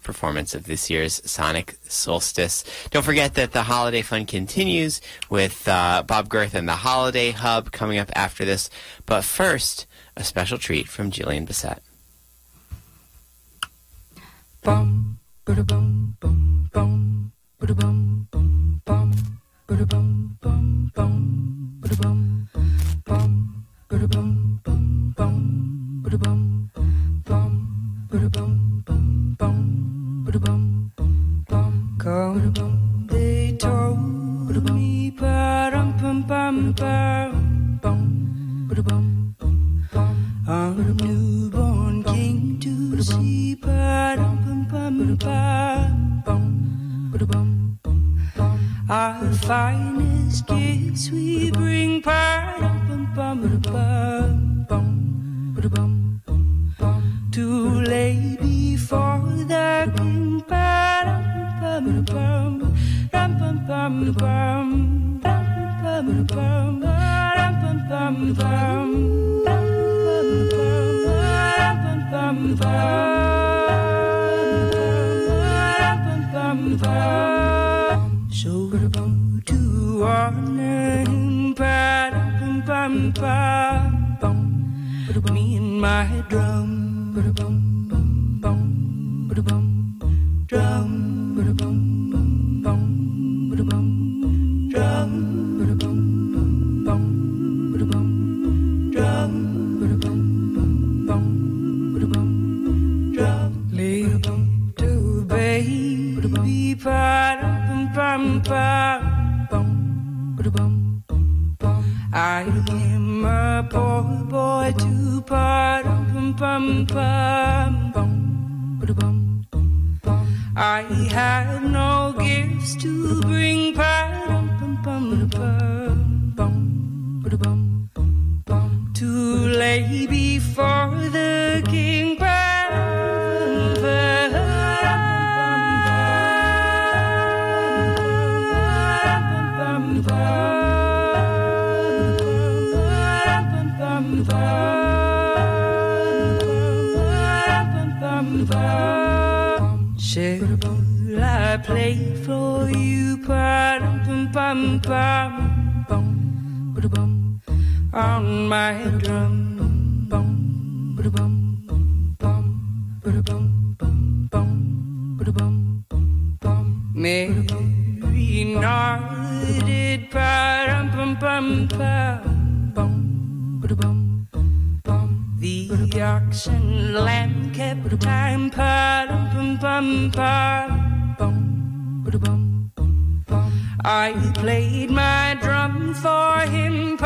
performance of this year's Sonic Solstice. Don't forget that the holiday fun continues with Bob Girth and the Holiday Hub coming up after this. But first, a special treat from Jillian Bessett. Bum, ba-da-bum, bum, bum, ba-da-bum, bum, bum, ba-da-bum, bum, bum, ba-da-bum, bum, ba-da-bum, bum, bum, ba-da-bum, bum, ba-da-bum, bum, bum, ba-da-bum, bum. Come, they told me, ba-dum-bum-bum-bum, bum, ba-da-bum, bum, bum. A newborn king to see, ba-dum-bum-bum-bum, our finest gifts we bring, ba-dum-bum-bum-bum, to lay before the king, ba-dum-bum-bum-bum, so to honor him, me and my drum, drum, I am a poor boy to I have no gifts to bring, to lay before the king, shall I play for you, on my drum, Mary nodded, the ox and lamb kept time, I played my drum for him,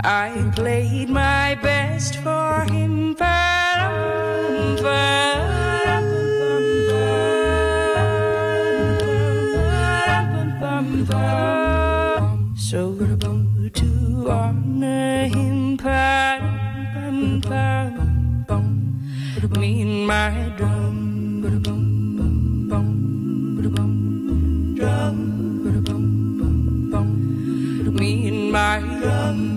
I played my best for him, so to honor him, me and my drum, me and my drum,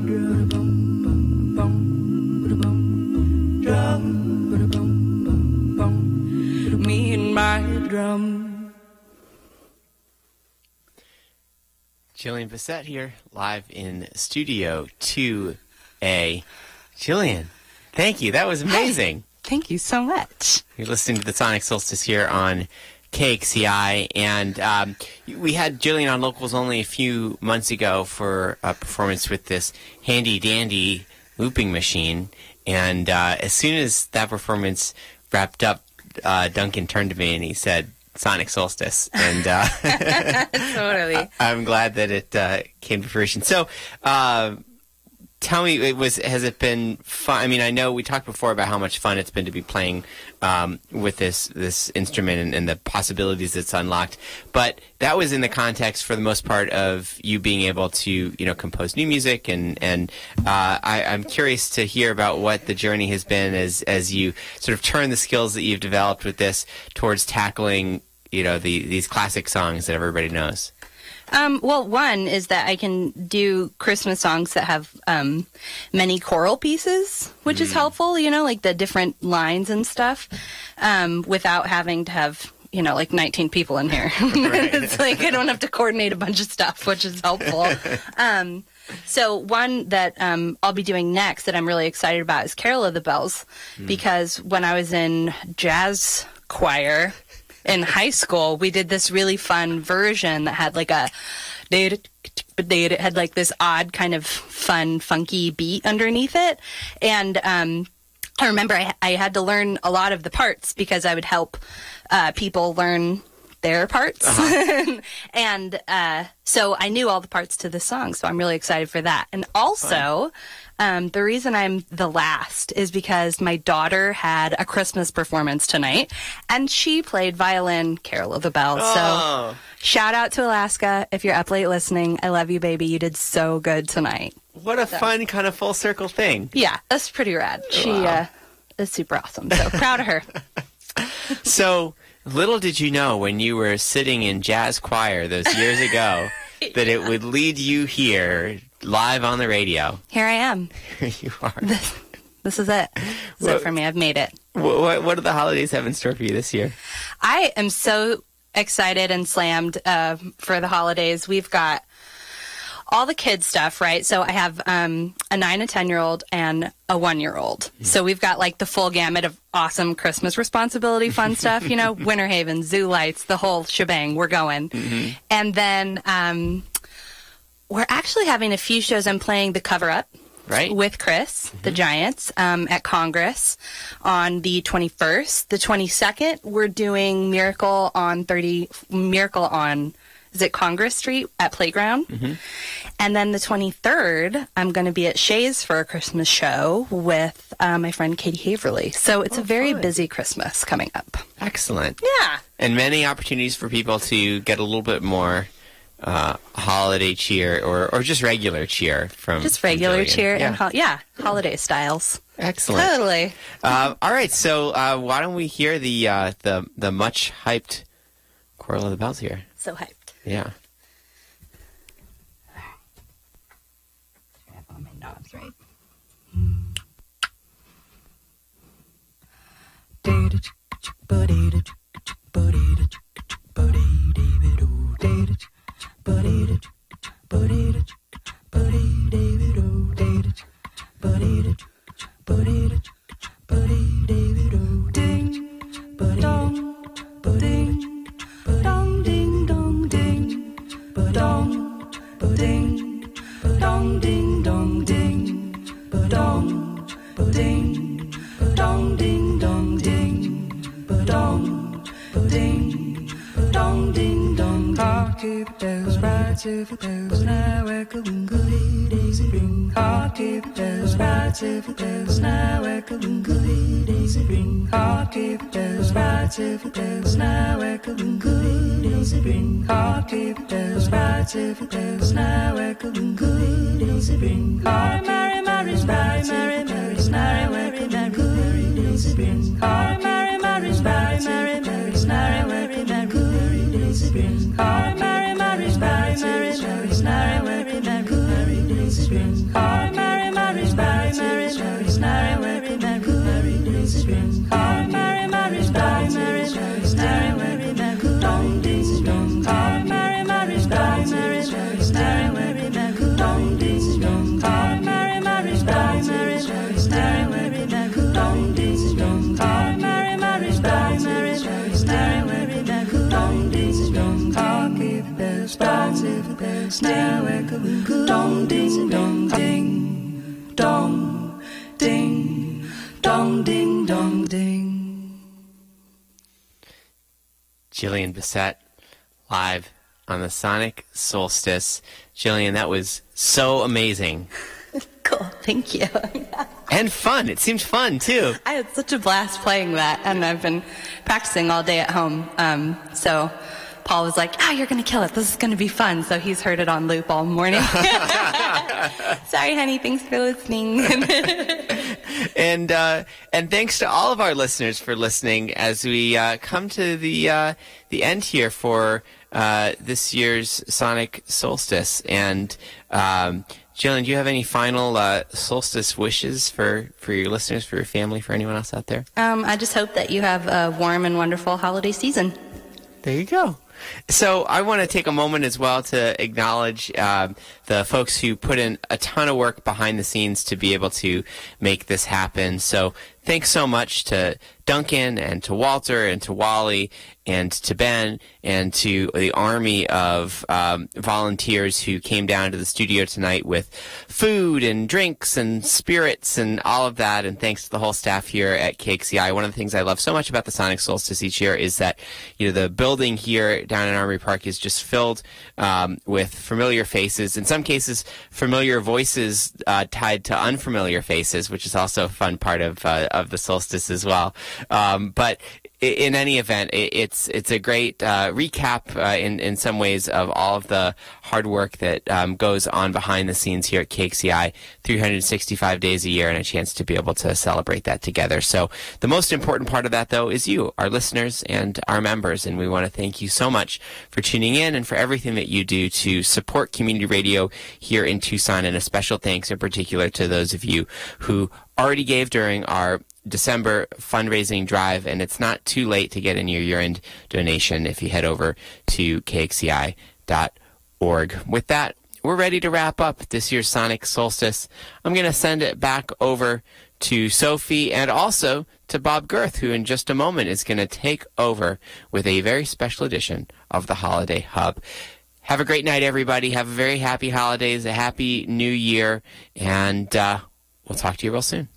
me and my drum. Jillian Bessett here, live in Studio 2A. Jillian, thank you. That was amazing. Hi. Thank you so much. You're listening to the Sonic Solstice here on KXCI, and we had Jillian on Locals only a few months ago for a performance with this handy-dandy looping machine, and as soon as that performance wrapped up, Duncan turned to me and he said, Sonic Solstice, and totally. I'm glad that it came to fruition. So, tell me, has it been fun? I mean, I know we talked before about how much fun it's been to be playing with this instrument and the possibilities it's unlocked. But that was in the context, for the most part, of you being able to, compose new music. And I'm curious to hear about what the journey has been as you sort of turn the skills that you've developed with this towards tackling, these classic songs that everybody knows. Well, one is that I can do Christmas songs that have many choral pieces, which is helpful, like the different lines and stuff, without having to have, like 19 people in here. It's like I don't have to coordinate a bunch of stuff, which is helpful. So one that I'll be doing next that I'm really excited about is Carol of the Bells, because when I was in jazz choir in high school, we did this really fun version that had like it had like this odd kind of fun, funky beat underneath it. And I remember I had to learn a lot of the parts because I would help people learn their parts. And so I knew all the parts to the song, so I'm really excited for that. And also, the reason I'm the last is because my daughter had a Christmas performance tonight, and she played violin Carol of the Bells. So shout out to Alaska. If you're up late listening, I love you, baby. You did so good tonight. What a fun kind of full circle thing. Yeah, that's pretty rad. She is super awesome. So proud of her. So little did you know when you were sitting in jazz choir those years ago that it would lead you here live on the radio. Here I am. Here you are. This is it. This is it for me. I've made it. What do the holidays have in store for you this year? I am so excited and slammed for the holidays. We've got all the kids stuff, right? So I have a 9 and 10-year-old and a 1-year-old. So we've got like the full gamut of awesome Christmas responsibility fun stuff, Winter Haven, Zoo Lights, the whole shebang. We're going. And then we're actually having a few shows. I'm playing the Cover Up. Right. With Chris, the Giants, at Congress on the 21st. The 22nd, we're doing Miracle on is it Congress Street at Playground? And then the 23rd, I'm going to be at Shays for a Christmas show with my friend Katie Haverly. So it's a very busy Christmas coming up. Excellent. Yeah. And many opportunities for people to get a little bit more holiday cheer or just regular cheer from regular cheer and holiday styles. Excellent. Totally. All right, so why don't we hear the much hyped Carol of the Bells here? So hyped. Yeah. I have all my knobs right. Silver bells now echoing good daisy ring. Hark, give bells, bright silver bells now echoing good daisy ring. Hark, give bells, bright silver bells now echoing good daisy ring. Hark, give bells, bright silver bells now echoing good daisy ring. Hark, Mary, Mary's bride, Mary, Mary's Mary, Mary, Mary, good daisy ring. Hark, Mary, Mary's bride, Mary, Mary's Mary, Mary, Mary, good daisy ring. Hark, Mary, Mary's bride, Mary, Mary's Mary, Mary, Mary, good daisy ring. Hark, Mary, Mary's bride, Mary, Mary's Mary, Mary, Mary, good daisy ring. Hark, Mary, Mary's bride, Mary, Mary's Mary, Mary, Mary, good daisy ring. Hark, Mary, Mary's bride, Mary, Mary's Mary, Mary, Mary, good daisy ring. Hark, Mary, Mary's bride, Mary, Mary's Mary, Mary, Mary, good daisy ring. Hark, Mary, Mary's bride, Mary, Mary's Mary, Mary, Mary, good daisy ring. Hark, give bells, bright silver bells now echoing good. Dong ding dong ding, dong ding, dong ding dong ding. Jillian Bessett live on the Sonic Solstice. Jillian, that was so amazing. Cool. Thank you. And fun. It seemed fun, too. I had such a blast playing that, and I've been practicing all day at home. So Paul was like, you're going to kill it. This is going to be fun. So he's heard it on loop all morning. Sorry, honey. Thanks for listening. And thanks to all of our listeners for listening as we come to the end here for this year's Sonic Solstice. And Jillian, do you have any final solstice wishes for your listeners, for your family, for anyone else out there? I just hope that you have a warm and wonderful holiday season. There you go. So I want to take a moment as well to acknowledge the folks who put in a ton of work behind the scenes to be able to make this happen. So thanks so much to Duncan and to Walter and to Wally and to Ben and to the army of volunteers who came down to the studio tonight with food and drinks and spirits and all of that. And thanks to the whole staff here at KXCI. One of the things I love so much about the Sonic Solstice each year is that, the building here down in Armory Park is just filled with familiar faces. In some cases, familiar voices tied to unfamiliar faces, which is also a fun part of the solstice as well. But in any event, it's a great recap in some ways of all of the hard work that goes on behind the scenes here at KXCI 365 days a year, and a chance to be able to celebrate that together. So the most important part of that, though, is you, our listeners and our members, and we want to thank you so much for tuning in and for everything that you do to support community radio here in Tucson, and a special thanks in particular to those of you who already gave during our December fundraising drive, and it's not too late to get in your year-end donation if you head over to kxci.org. With that, we're ready to wrap up this year's Sonic Solstice. I'm going to send it back over to Sophie and also to Bob Girth, who in just a moment is going to take over with a very special edition of the Holiday Hub. Have a great night, everybody. Have a very happy holidays, a happy new year, and we'll talk to you real soon.